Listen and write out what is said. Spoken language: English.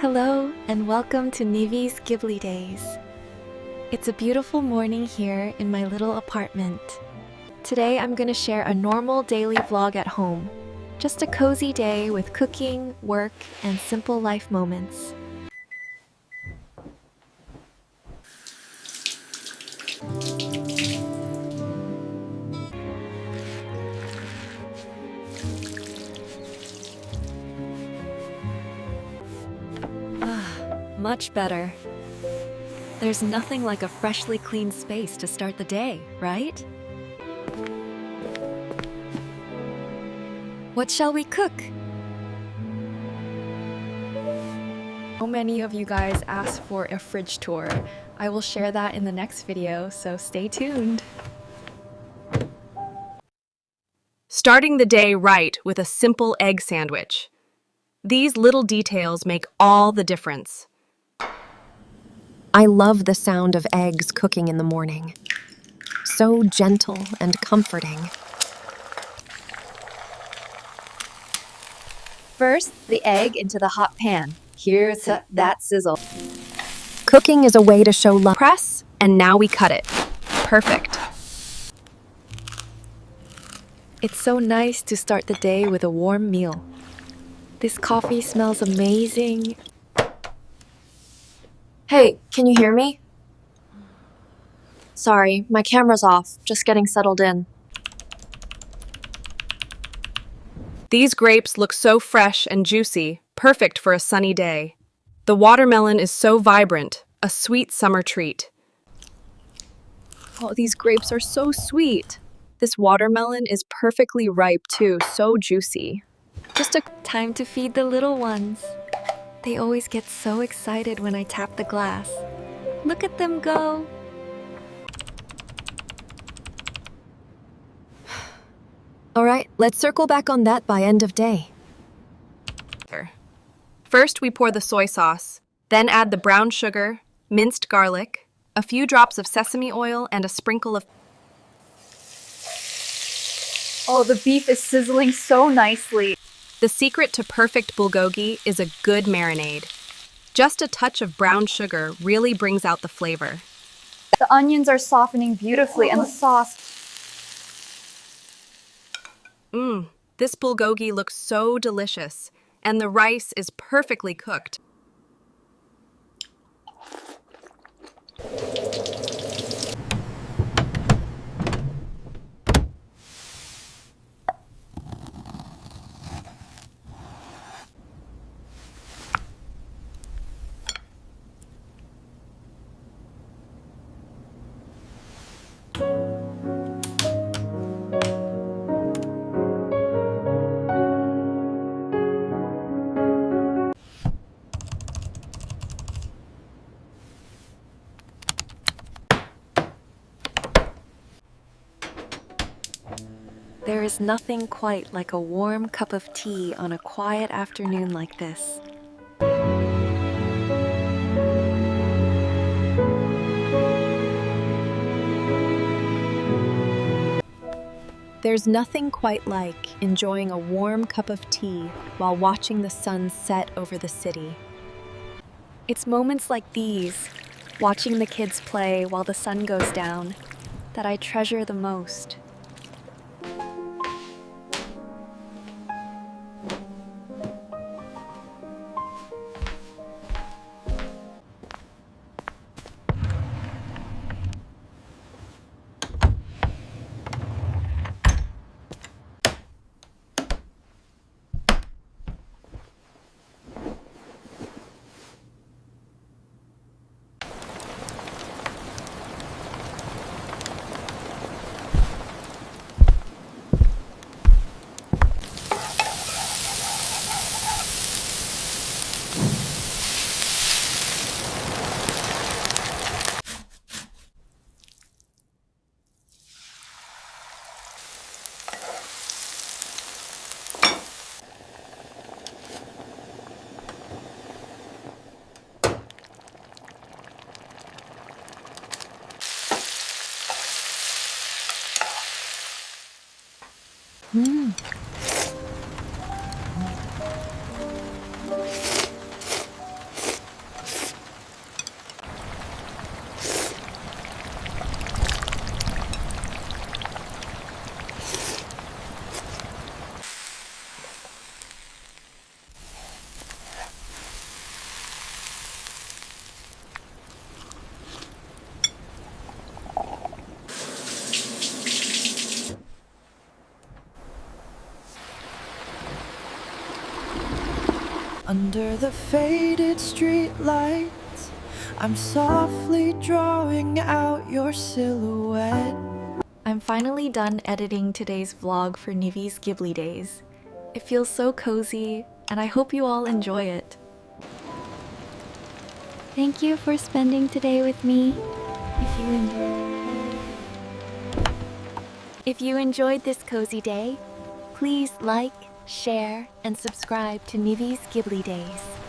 Hello and welcome to NIVI'S Ghibli Days. It's a beautiful morning here in my little apartment. Today I'm going to share a normal daily vlog at home. Just a cozy day with cooking, work, and simple life moments. Much better. There's nothing like a freshly cleaned space to start the day, right? What shall we cook? So many of you guys asked for a fridge tour. I will share that in the next video, so stay tuned. Starting the day right with a simple egg sandwich. These little details make all the difference. I love the sound of eggs cooking in the morning. So gentle and comforting. First, the egg into the hot pan. Here's that sizzle. Cooking is a way to show love. Press, and now we cut it. Perfect. It's so nice to start the day with a warm meal. This coffee smells amazing. Hey, can you hear me? Sorry, my camera's off. Just getting settled in. These grapes look so fresh and juicy, perfect for a sunny day. The watermelon is so vibrant, a sweet summer treat. Oh, these grapes are so sweet. This watermelon is perfectly ripe too, so juicy. Just a time to feed the little ones. They always get so excited when I tap the glass. Look at them go. All right, let's circle back on that by end of day. First, we pour the soy sauce, then add the brown sugar, minced garlic, a few drops of sesame oil, and a sprinkle of... Oh, the beef is sizzling so nicely. The secret to perfect bulgogi is a good marinade. Just a touch of brown sugar really brings out the flavor. The onions are softening beautifully and the sauce. This bulgogi looks so delicious, and the rice is perfectly cooked. There is nothing quite like a warm cup of tea on a quiet afternoon like this. There's nothing quite like enjoying a warm cup of tea while watching the sun set over the city. It's moments like these, watching the kids play while the sun goes down, that I treasure the most. Under the faded street lights, I'm softly drawing out your silhouette. I'm finally done editing today's vlog for NIVI'S Ghibli Days. It feels so cozy, and I hope you all enjoy it. Thank you for spending today with me. If you enjoyed this cozy day, please like, share, and subscribe to NIVI'S Ghibli Days.